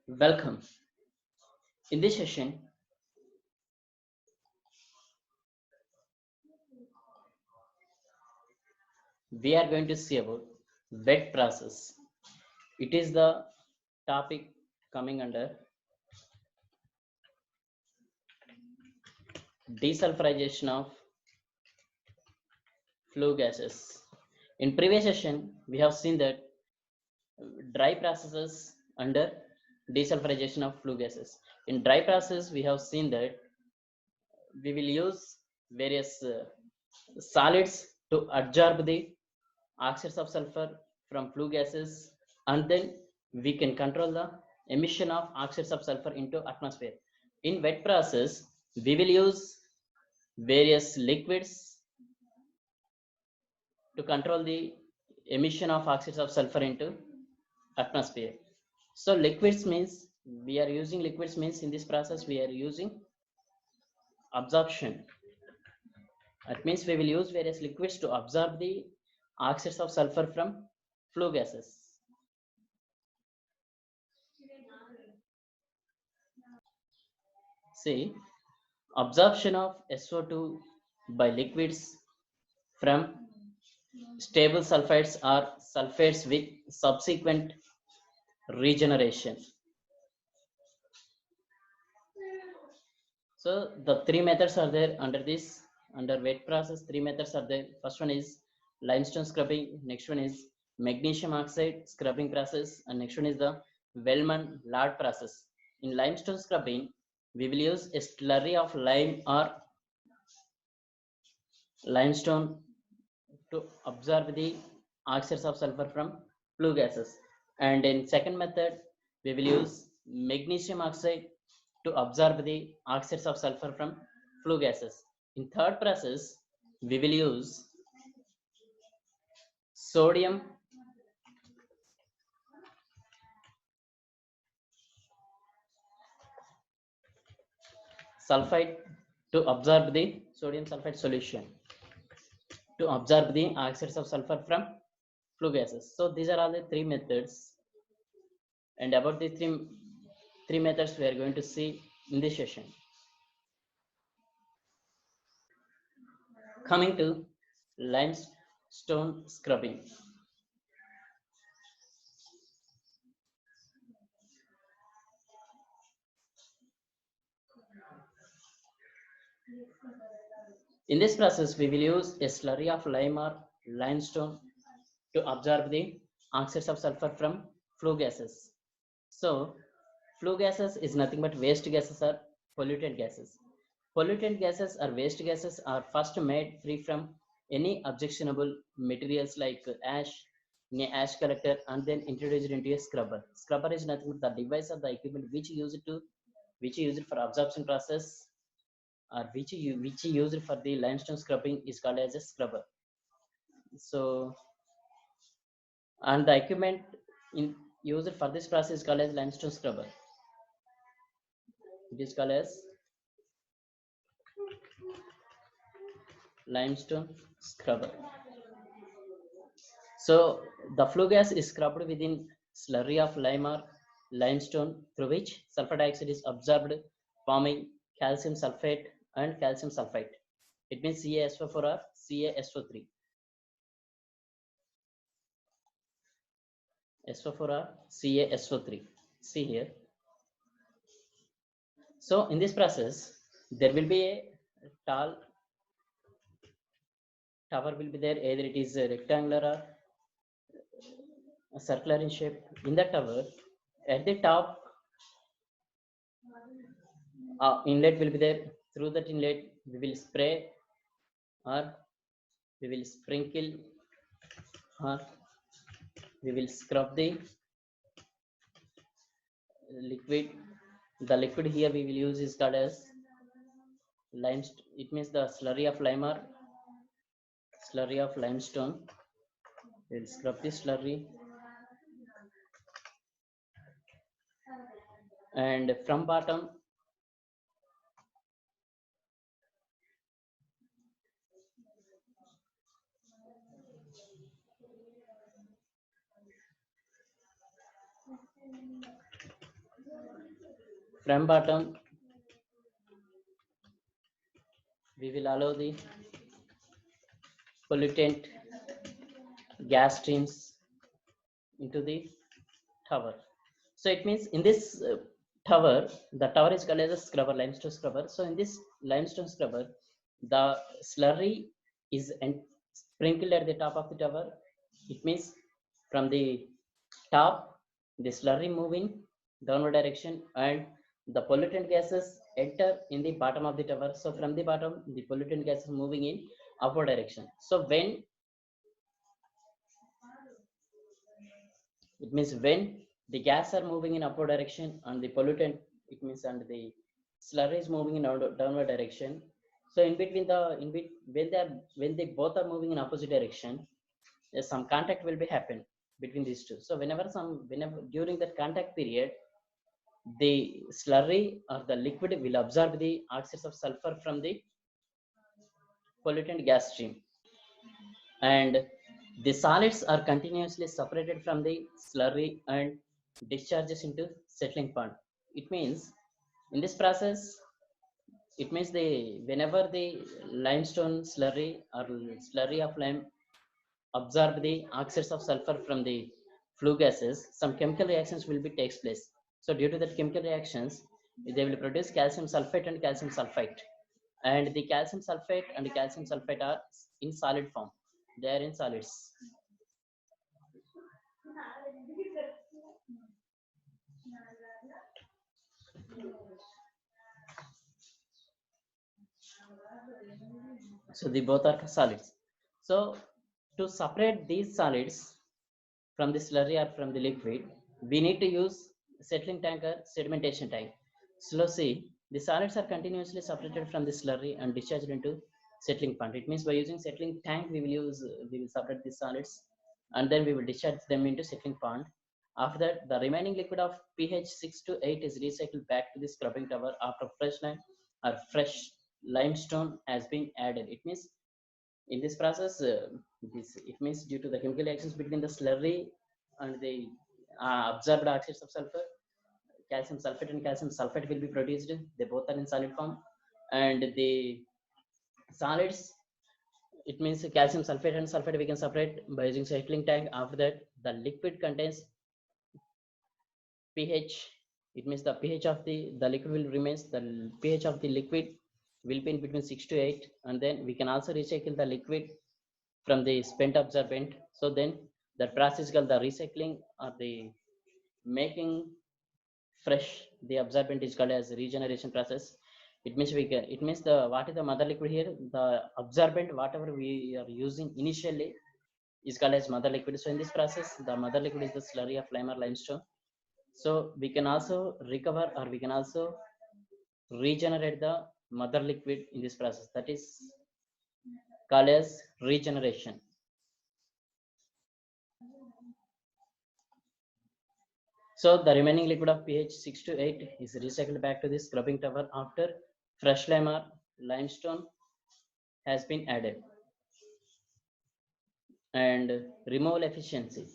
Welcome. In this session, we are going to see about wet process. It is the topic coming under desulfurization of flue gases. In previous session, we have seen that dry processes under desulfurization of flue gases. In dry process, we have seen that we will use various solids to absorb the oxides of sulfur from flue gases, and then we can control the emission of oxides of sulfur into atmosphere. In wet process, we will use various liquids to control the emission of oxides of sulfur into atmosphere. So liquids means we are using liquids means in this process we are using absorption. That means we will use various liquids to absorb the oxides of sulfur from flue gases. See, absorption of SO2 by liquids from stable sulfides or sulfates with subsequent regeneration. So the three methods are there under wet process. Three methods are there. First one is limestone scrubbing. Next one is magnesium oxide scrubbing process, and next one is the Wellman lard process. In limestone scrubbing, we will use a slurry of lime or limestone to absorb the oxides of sulfur from flue gases. And in second method, we will use magnesium oxide to absorb the oxides of sulfur from flue gases. In third process, we will use sodium sulfide to absorb the sodium sulfide solution to absorb the oxides of sulfur from flue gases. So these are all the three methods, and about the three methods we are going to see in this session. Coming to limestone scrubbing. In this process, we will use a slurry of lime or limestone to absorb the oxides of sulfur from flue gases. So, flue gases is nothing but waste gases or pollutant gases. Pollutant gases or waste gases are first made free from any objectionable materials like ash in a ash collector and then introduced into a scrubber. Scrubber is nothing but the device or the equipment which is used for absorption process, or which is used for the limestone scrubbing is called as a scrubber. So, and the equipment in used for this process is called as limestone scrubber. It is called as limestone scrubber. So the flue gas is scrubbed within slurry of lime or limestone through which sulfur dioxide is absorbed, forming calcium sulfate and calcium sulfite. It means CaSO4 or CaSO3. SO4 or CaSO3. See here. So in this process, there will be a tall tower will be there, either it is a rectangular or a circular in shape. In the tower, at the top, inlet will be there. Through that inlet, we will spray or we will sprinkle or we will scrub the liquid. The liquid here we will use is called as limestone. It means the slurry of lime or slurry of limestone. We will scrub the slurry, and from bottom From bottom, we will allow the pollutant gas streams into the tower. So it means in this tower, the tower is called as a scrubber, limestone scrubber. So in this limestone scrubber, the slurry is sprinkled at the top of the tower. It means from the top, the slurry move in downward direction and the pollutant gases enter in the bottom of the tower. So from the bottom, the pollutant gases moving in upward direction. So when it means when the gas are moving in upward direction and the pollutant, it means and the slurry is moving in downward direction. So in between when they both are moving in opposite direction, there's some contact will be happen between these two. So whenever during that contact period, the slurry or the liquid will absorb the oxides of sulfur from the pollutant gas stream, and the solids are continuously separated from the slurry and discharges into settling pond. It means in this process, it means the whenever the limestone slurry or slurry of lime absorb the oxides of sulfur from the flue gases, some chemical reactions will be takes place. So due to that chemical reactions, they will produce calcium sulfate and calcium sulfite, and the calcium sulfate and calcium sulfite are in solid form. They are in solids. So the both are solids. So to separate these solids from the slurry or from the liquid, we need to use settling tank or sedimentation tank. So see, the solids are continuously separated from the slurry and discharged into settling pond. It means by using settling tank, we will separate the solids and then we will discharge them into settling pond. After that, the remaining liquid of pH 6 to 8 is recycled back to the scrubbing tower after fresh lime or fresh limestone has been added. It means in this process, it means due to the chemical reactions between the slurry and the absorbed oxides of sulfur, calcium sulfate and calcium sulfate will be produced. They both are in solid form, and the solids, it means calcium sulfate and sulfate we can separate by using settling tank. After that, the liquid contains pH. It means the pH of the liquid will remains, the pH of the liquid will be in between 6 to 8, and then we can also recycle the liquid from the spent absorbent. So then that process is called the recycling or the making fresh the absorbent is called as regeneration process. It means it means the what is the mother liquid here, the absorbent whatever we are using initially is called as mother liquid. So in this process, the mother liquid is the slurry of lime or limestone. So we can also recover or we can also regenerate the mother liquid in this process, that is called as regeneration. So the remaining liquid of pH 6 to 8 is recycled back to the scrubbing tower after fresh lime or limestone has been added. And removal efficiency.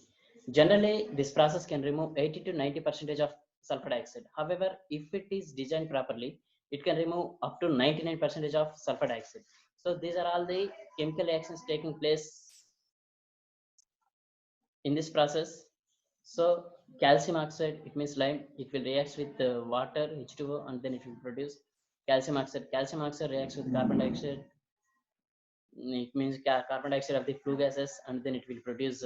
Generally, this process can remove 80 to 90% of sulfur dioxide. However, if it is designed properly, it can remove up to 99% of sulfur dioxide. So these are all the chemical reactions taking place in this process. So calcium oxide, it means lime, it will react with water, H2O, and then it will produce calcium oxide. Calcium oxide reacts with carbon dioxide. It means carbon dioxide of the flue gases, and then it will produce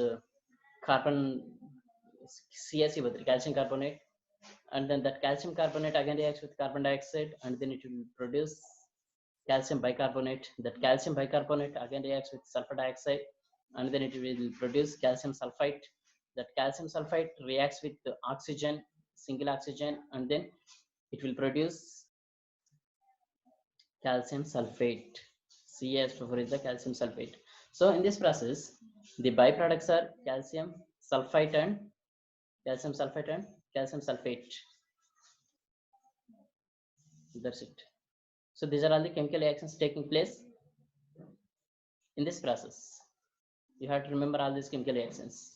carbon CaCO3, calcium carbonate, and then that calcium carbonate again reacts with carbon dioxide, and then it will produce calcium bicarbonate. That calcium bicarbonate again reacts with sulfur dioxide, and then it will produce calcium sulfite. That calcium sulfite reacts with the oxygen, single oxygen, and then it will produce calcium sulfate. CaS4 is the calcium sulfate. So in this process, the byproducts are calcium sulfite and calcium sulfite and calcium sulfate. That's it. So these are all the chemical reactions taking place in this process. You have to remember all these chemical reactions.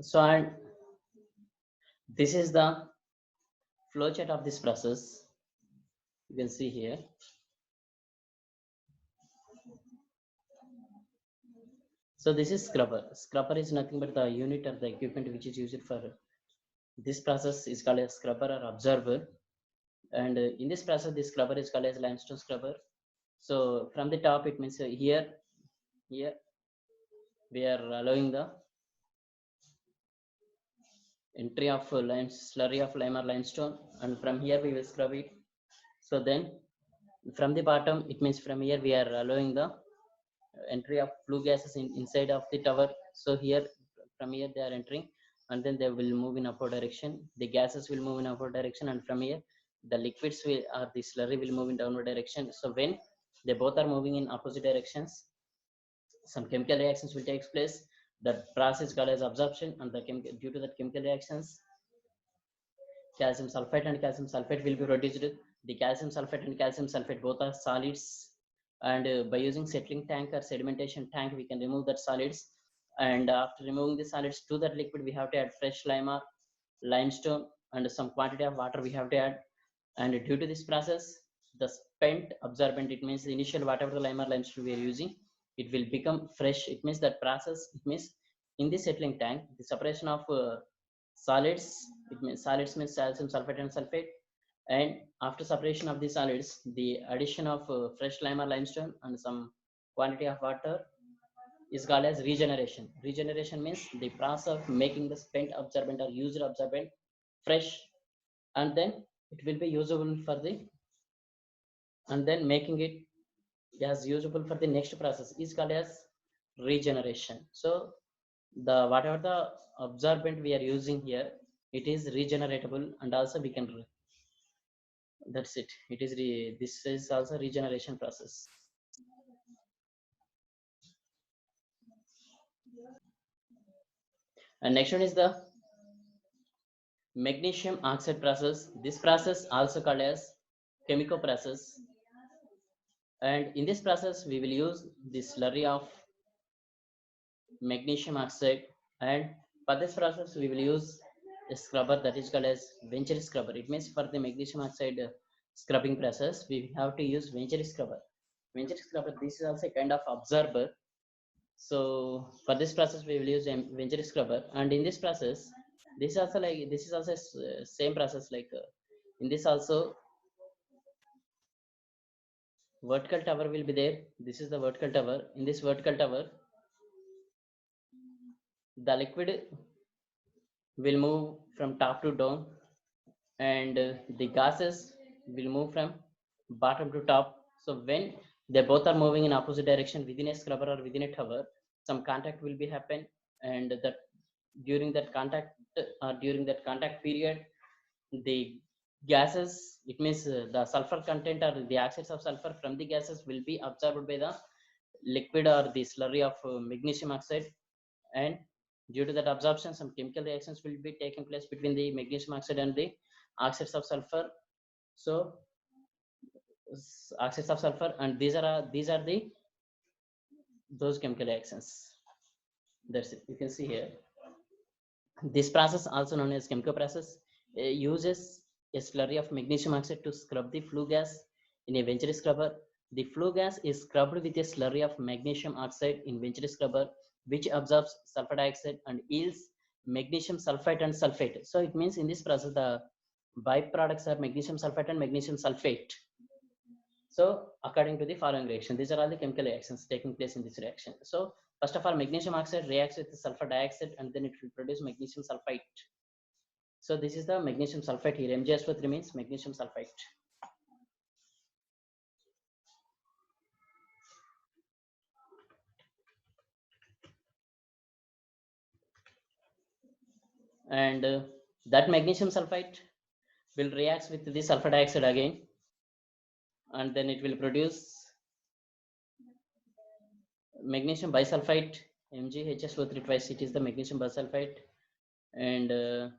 So, and this is the flow chart of this process. You can see here. So this is scrubber. Scrubber is nothing but the unit or the equipment which is used for this process is called a scrubber or observer. And in this process, this scrubber is called as limestone scrubber. So from the top, it means here we are allowing the entry of slurry of lime or limestone, and from here we will scrub it. So then from the bottom, it means from here we are allowing the entry of flue gases inside of the tower. So here from here they are entering, and then they will move in upward direction. The gases will move in upward direction, and from here the liquids will or the slurry will move in downward direction. So when they both are moving in opposite directions, some chemical reactions will take place. That process called as absorption, and due to that chemical reactions, calcium sulfate and calcium sulfate will be produced. The calcium sulfate and calcium sulfate both are solids, and by using settling tank or sedimentation tank, we can remove that solids. And after removing the solids to that liquid, we have to add fresh lime or limestone, and some quantity of water we have to add. And due to this process, the spent absorbent, it means the initial whatever the lime or limestone we are using, it will become fresh. It means that process, it means in the settling tank, the separation of solids, it means solids means calcium sulfate and sulfate. And after separation of the solids, the addition of fresh lime or limestone and some quantity of water is called as regeneration. Regeneration means the process of making the spent absorbent or used absorbent fresh, and then it will be usable for the, and then making it as usable for the next process is called as regeneration. So the whatever the absorbent we are using here, it is regeneratable, and also we can that's it. It is this is also regeneration process. And next one is the magnesium oxide process. This process also called as chemical process. And in this process, we will use the slurry of magnesium oxide. And for this process, we will use a scrubber that is called as Venturi scrubber. It means for the magnesium oxide scrubbing process, we have to use Venturi scrubber. Venturi scrubber, this is also a kind of absorber. So for this process, we will use a Venturi scrubber. And in this process, this is also same process like in this also vertical tower will be there. This is the vertical tower. In this vertical tower, the liquid will move from top to down, and the gases will move from bottom to top. So when they both are moving in opposite direction within a scrubber or within a tower, some contact will be happen, and that during that contact during that contact period, the gases, it means the sulfur content or the oxides of sulfur from the gases will be absorbed by the liquid or the slurry of magnesium oxide. And due to that absorption, some chemical reactions will be taking place between the magnesium oxide and the oxides of sulfur. So oxides of sulfur, and these are the those chemical reactions. That's it. You can see here. This process, also known as chemical process, uses a slurry of magnesium oxide to scrub the flue gas in a Venturi scrubber. The flue gas is scrubbed with a slurry of magnesium oxide in Venturi scrubber, which absorbs sulfur dioxide and yields magnesium sulfite and sulfate. So it means in this process, the byproducts are magnesium sulfite and magnesium sulfate. So according to the following reaction, these are all the chemical reactions taking place in this reaction. So first of all, magnesium oxide reacts with the sulfur dioxide, and then it will produce magnesium sulfite. So this is the magnesium sulfite here. MgSO3 means magnesium sulfite. And that magnesium sulfite will react with the sulfur dioxide again, and then it will produce magnesium bisulfite, MgHSO3 twice. It is the magnesium bisulfite. And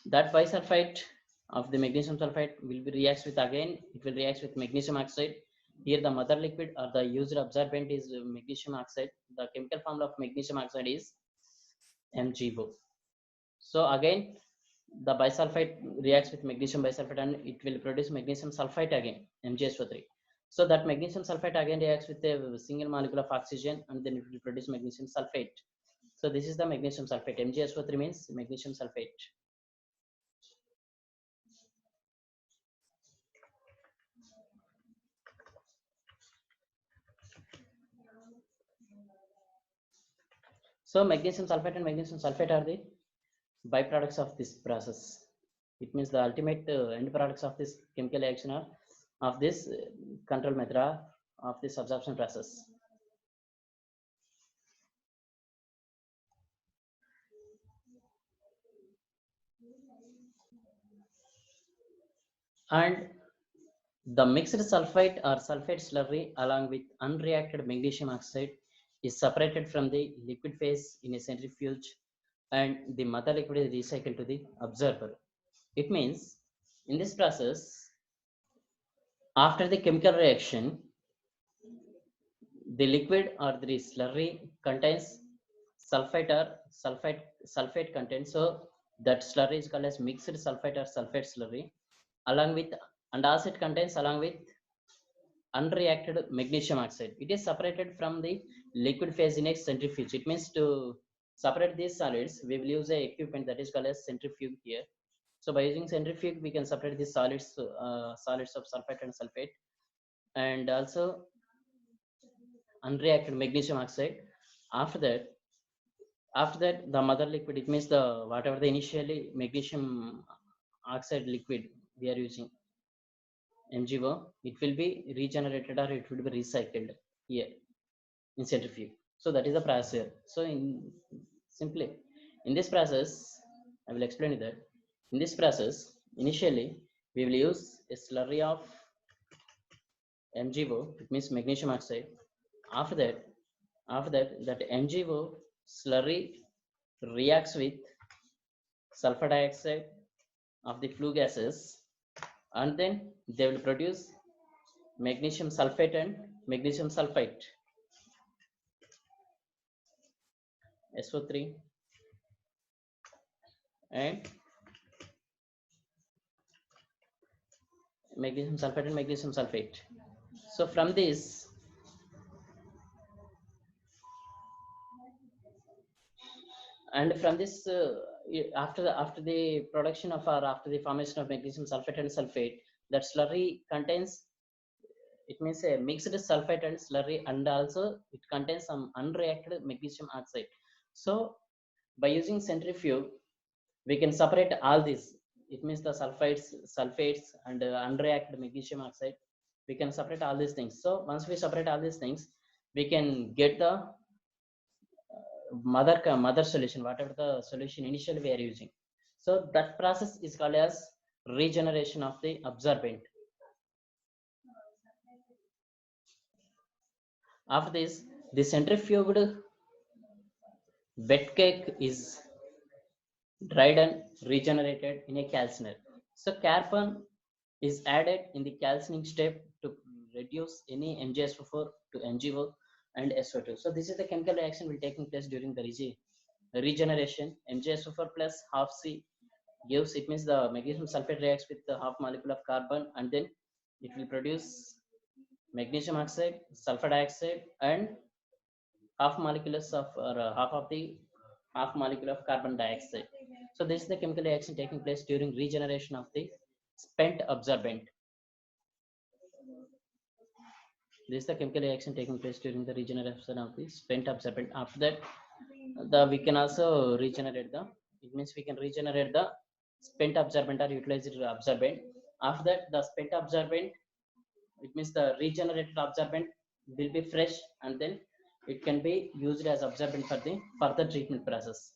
that bisulfite of the magnesium sulfite will be reacts with, again it will react with magnesium oxide. Here the mother liquid or the used absorbent is magnesium oxide. The chemical formula of magnesium oxide is MgO. So again, the bisulfite reacts with magnesium bisulfite and it will produce magnesium sulfite again, MgSO3. So that magnesium sulfite again reacts with a single molecule of oxygen and then it will produce magnesium sulfate. So this is the magnesium sulfate. MgSO3 means magnesium sulfate. So magnesium sulfate and magnesium sulfate are the byproducts of this process. It means the ultimate end products of this chemical reaction of this control method of this absorption process. And the mixed sulfite or sulfate slurry along with unreacted magnesium oxide is separated from the liquid phase in a centrifuge and the mother liquid is recycled to the absorber. It means in this process, after the chemical reaction, the liquid or the slurry contains sulfite or sulfate content. So that slurry is called as mixed sulfite or sulfate slurry along with, and also it contains along with unreacted magnesium oxide. It is separated from the liquid phase in a centrifuge. It means to separate these solids, we will use a equipment that is called as centrifuge here. So by using centrifuge, we can separate these solids, solids of sulfite and sulfate, and also unreacted magnesium oxide. After that, the mother liquid, it means the whatever the initially magnesium oxide liquid we are using, MgO, it will be regenerated or it will be recycled here in centrifuge. So that is the process here. So in simply in this process, I will explain you that. In this process, initially we will use a slurry of MgO, it means magnesium oxide. After that, that MgO slurry reacts with sulfur dioxide of the flue gases, and then they will produce magnesium sulfate and magnesium sulfite, SO3, and magnesium sulfate and magnesium sulfate. So from this, and from this after the production of, or after the formation of magnesium sulfate and sulfate, that slurry contains, it means a mixed sulfate and slurry, and also it contains some unreacted magnesium oxide. So by using centrifuge, we can separate all these. It means the sulfates and unreacted magnesium oxide, we can separate all these things. So once we separate all these things, we can get the mother solution, whatever the solution initially we are using. So that process is called as regeneration of the absorbent. After this, the centrifuged wet cake is dried and regenerated in a calciner. So carbon is added in the calcining step to reduce any MgSO4 to MgO and SO2. So this is the chemical reaction will taking place during the regeneration. MgSO4 plus half C gives, it means the magnesium sulfate reacts with the half molecule of carbon, and then it will produce magnesium oxide, sulfur dioxide, and half molecules of, or half of the half molecule of carbon dioxide. So this is the chemical reaction taking place during regeneration of the spent absorbent. This is the chemical reaction taking place during the regeneration of the spent absorbent. After that, we can also regenerate the, it means we can regenerate the spent absorbent or utilized absorbent. After that, the spent absorbent, it means the regenerated absorbent will be fresh, and then it can be used as absorbent for the further treatment process.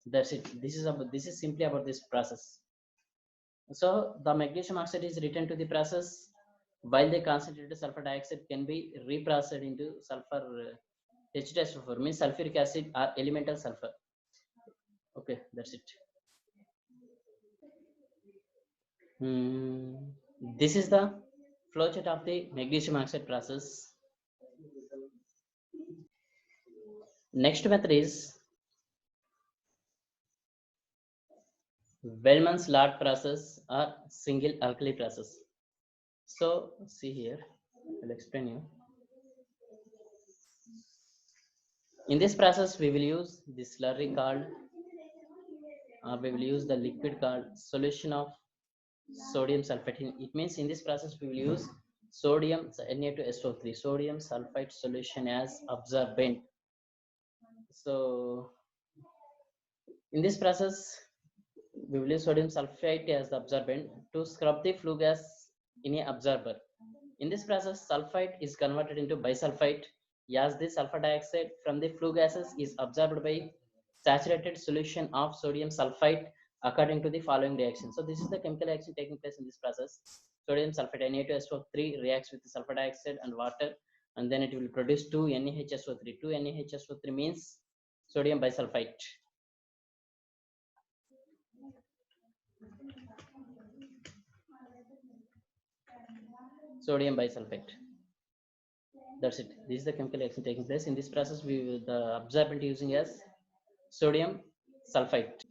That's it. This is simply about this process. So the magnesium oxide is returned to the process, while the concentrated sulfur dioxide can be reprocessed into sulfur H2SO4, means sulfuric acid or elemental sulfur. Okay, that's it. This is the flowchart of the magnesium oxide process. Next method is Wellman's Lord process or single alkali process. So see here, I'll explain you. In this process, we will use the slurry called, we will use the liquid called solution of sodium sulfate. It means in this process, we will use sodium Na2SO3, sodium sulfite solution as absorbent. So in this process, we will use sodium sulfite as the absorbent to scrub the flue gas in a absorber. In this process, sulfite is converted into bisulfite as the sulfur dioxide from the flue gases is absorbed by saturated solution of sodium sulfite according to the following reaction. So this is the chemical reaction taking place in this process. Sodium sulfate Na2SO3 reacts with the sulfur dioxide and water, and then it will produce 2NaHSO3. 2NaHSO3 means sodium bisulfite. Sodium bisulfite. That's it. This is the chemical reaction taking place in this process. The absorbent using as sodium sulfite.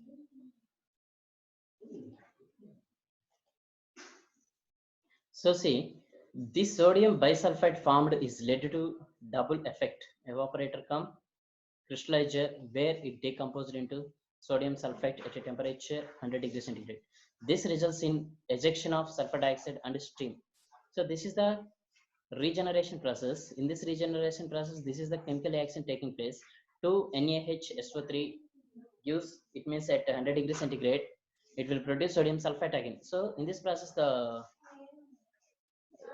So see, this sodium bisulfite formed is led to double effect. Evaporator come, crystallizer, where it decomposed into sodium sulfite at a temperature 100 degrees centigrade. This results in ejection of sulfur dioxide and steam. So this is the regeneration process. In this regeneration process, this is the chemical reaction taking place. 2NaHSO3 use, it means at 100 degrees centigrade, it will produce sodium sulfite again. So in this process, the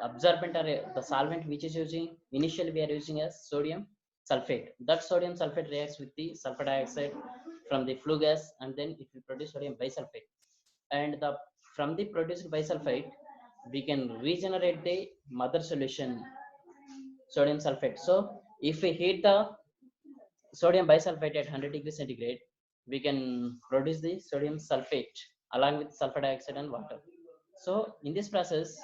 absorbent or the solvent which is using, initially we are using as sodium sulfate. That sodium sulfate reacts with the sulfur dioxide from the flue gas, and then it will produce sodium bisulfate. And the from the produced bisulfate, we can regenerate the mother solution sodium sulfate. So if we heat the sodium bisulfate at 100 degrees centigrade, we can produce the sodium sulfate along with sulfur dioxide and water. So in this process,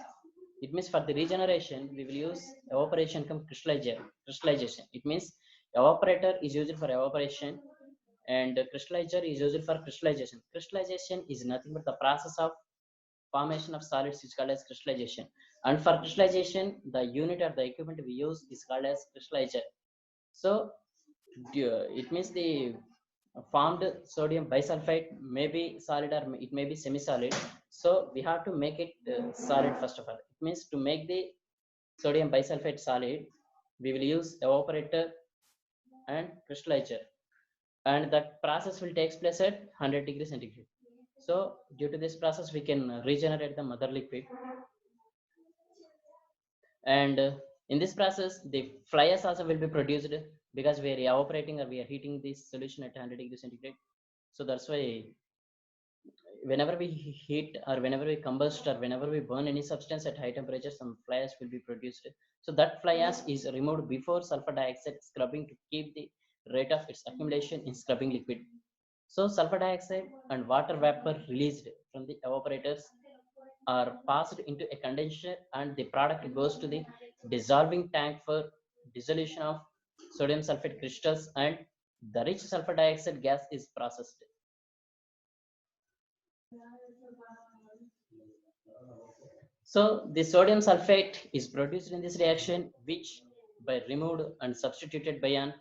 it means for the regeneration, we will use evaporation come crystallization. It means evaporator is used for evaporation and crystallizer is used for crystallization. Crystallization is nothing but the process of formation of solids is called as crystallization. And for crystallization, the unit or the equipment we use is called as crystallizer. So it means the formed sodium bisulfite may be solid or it may be semi-solid. So we have to make it solid first of all. It means to make the sodium bisulfite solid, we will use evaporator and crystallizer, and that process will take place at 100 degrees centigrade. So due to this process, we can regenerate the mother liquid. And in this process, the fly ash also will be produced because we are evaporating or we are heating this solution at 100 degrees centigrade. So that's why whenever we heat or whenever we combust or whenever we burn any substance at high temperature, some fly ash will be produced. So that fly ash is removed before sulfur dioxide scrubbing to keep the rate of its accumulation in scrubbing liquid. So sulfur dioxide and water vapor released from the evaporators are passed into a condenser, and the product goes to the dissolving tank for dissolution of sodium sulfate crystals, and the rich sulfur dioxide gas is processed. So the sodium sulfate is produced in this reaction, which by removed and substituted by an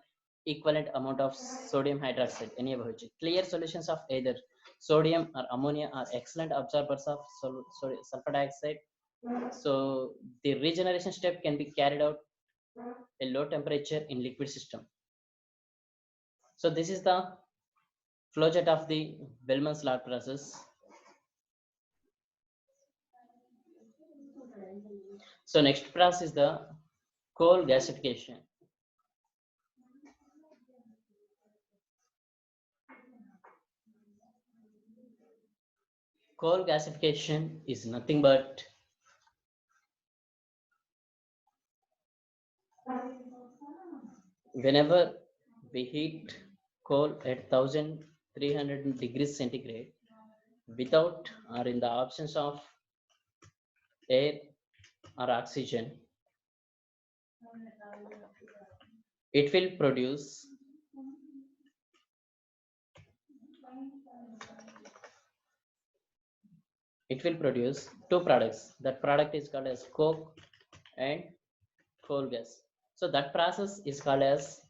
equivalent amount of sodium hydroxide, NaOH. Clear solutions of either sodium or ammonia are excellent absorbers of sulfur dioxide. So the regeneration step can be carried out at low temperature in liquid system. So this is the flowchart of the Bellman's law process. So next process is the coal gasification. Coal gasification is nothing but whenever we heat coal at 1300 degrees centigrade without or in the absence of air or oxygen, it will produce it will produce two products. That product is called as coke and coal gas. So that process is called as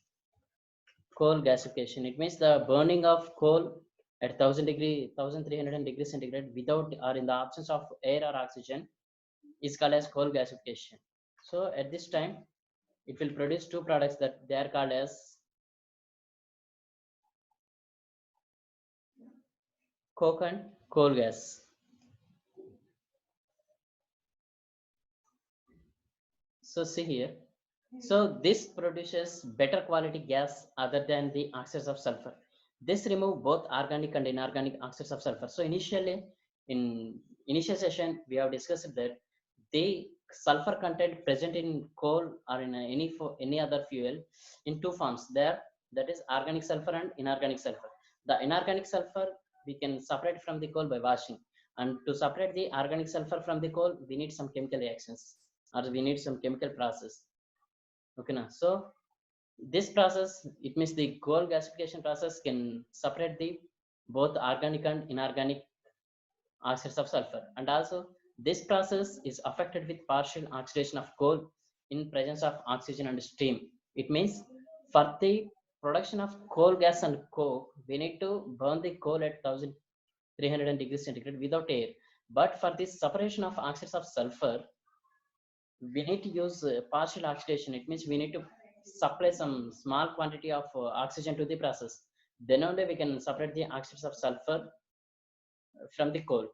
coal gasification. It means the burning of coal at 1300 degrees centigrade without or in the absence of air or oxygen is called as coal gasification. So at this time, it will produce two products that they are called as coke and coal gas. So see here. So this produces better quality gas other than the oxides of sulfur. This remove both organic and inorganic oxides of sulfur. So initially, in initial session, we have discussed that the sulfur content present in coal or in any other fuel in two forms. There, that is organic sulfur and inorganic sulfur. The inorganic sulfur we can separate from the coal by washing, and to separate the organic sulfur from the coal, we need some chemical reactions or we need some chemical process. Okay, now so this process, it means the coal gasification process can separate the both organic and inorganic oxides of sulfur, and also this process is affected with partial oxidation of coal in presence of oxygen and steam. It means for the production of coal gas and coke, we need to burn the coal at 1300 degrees centigrade without air. But for this separation of oxides of sulfur, we need to use partial oxidation. It means we need to supply some small quantity of oxygen to the process. Then only we can separate the oxides of sulfur from the coal.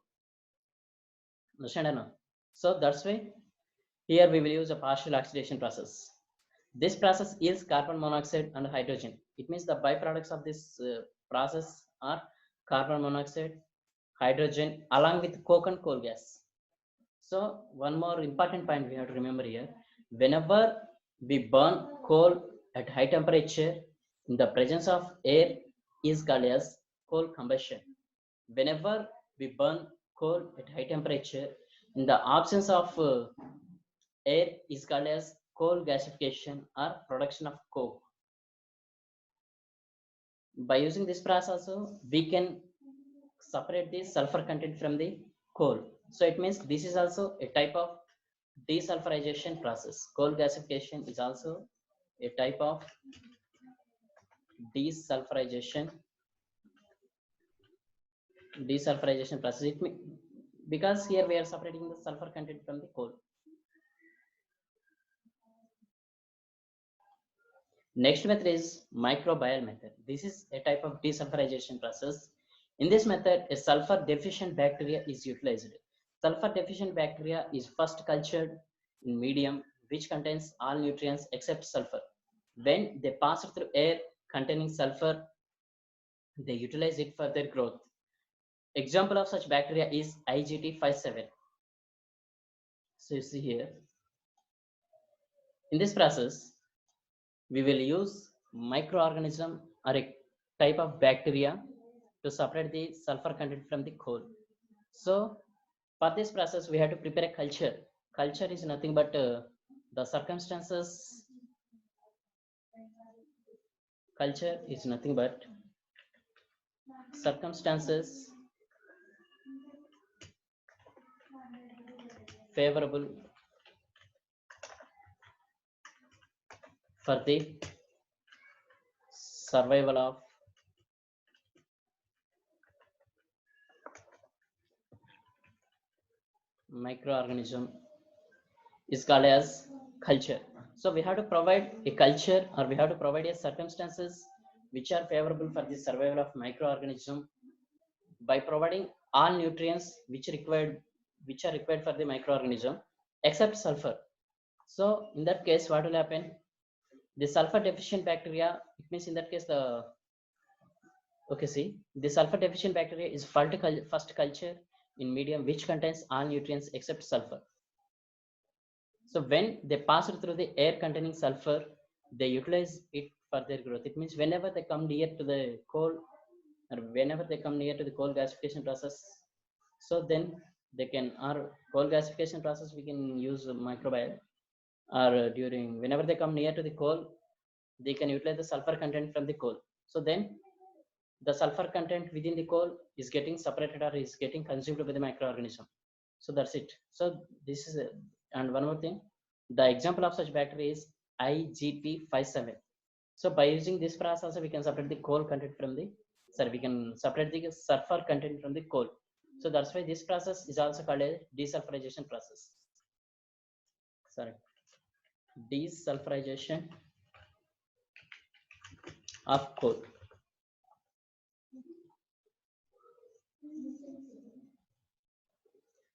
Understand or no? So that's why here we will use a partial oxidation process. This process yields carbon monoxide and hydrogen. It means the byproducts of this process are carbon monoxide, hydrogen, along with coke and coal gas. So one more important point we have to remember here: whenever we burn coal at high temperature in the presence of air is called as coal combustion. Whenever we burn coal at high temperature in the absence of air is called as coal gasification or production of coke. By using this process also, we can separate the sulfur content from the coal. So it means this is also a type of desulfurization process. Coal gasification is also a type of desulfurization process. Because here we are separating the sulfur content from the coal. Next method is microbial method. This is a type of desulfurization process. In this method, a sulfur deficient bacteria is utilized. Sulfur deficient bacteria is first cultured in medium which contains all nutrients except sulfur. When they pass through air containing sulfur, they utilize it for their growth. Example of such bacteria is IgT57. So you see here, in this process, we will use microorganism or a type of bacteria to separate the sulfur content from the coal. So for this process, we have to prepare a culture. Culture is nothing but the circumstances. Culture is nothing but circumstances favorable for the survival of microorganism is called as culture. So we have to provide a culture, or we have to provide a circumstances which are favorable for the survival of microorganism by providing all nutrients which are required for the microorganism except sulfur. So in that case, what will happen? The sulfur deficient bacteria, it means in that case the the sulfur deficient bacteria is first culture in medium which contains all nutrients except sulfur. So when they pass through the air containing sulfur, they utilize it for their growth. It means whenever they come near to the coal, or whenever they come near to the coal gasification process, so then they can, or coal gasification process, we can use microbial, or during whenever they come near to the coal, they can utilize the sulfur content from the coal. So then the sulfur content within the coal is getting separated or is getting consumed by the microorganism. So that's it. So this is and one more thing, the example of such bacteria is IgP57. So by using this process, we can separate the coal content from the, sorry, we can separate the sulfur content from the coal. So that's why this process is also called a desulfurization process. Sorry, desulfurization of coal.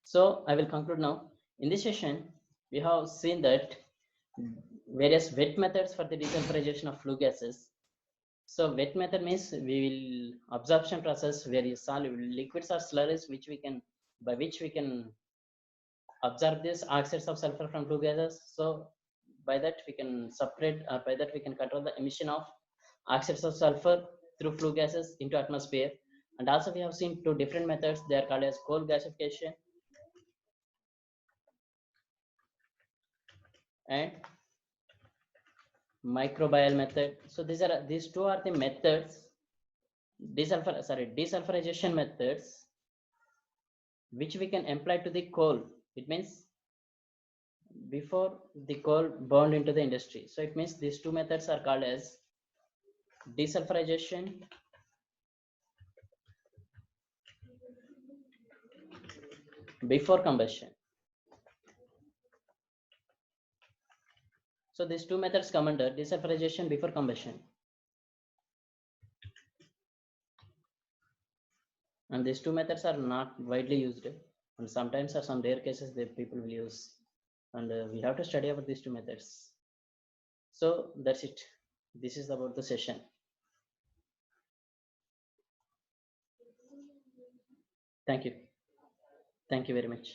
So I will conclude now. In this session, we have seen that various wet methods for the desulfurization of flue gases. So wet method means we will absorption process where you solve liquids or slurries which we can, by which we can absorb these oxides of sulfur from flue gases. So by that we can separate, by that we can control the emission of oxides of sulfur through flue gases into atmosphere. And also we have seen two different methods. They are called as coal gasification and microbial method. So these two are the methods, desulfurization methods, which we can apply to the coal. It means before the coal burned into the industry. So it means these two methods are called as desulfurization before combustion. So these two methods come under desulfurization before combustion. And these two methods are not widely used, and sometimes or some rare cases that people will use, and we have to study about these two methods. So that's it. This is about the session. Thank you. Thank you very much.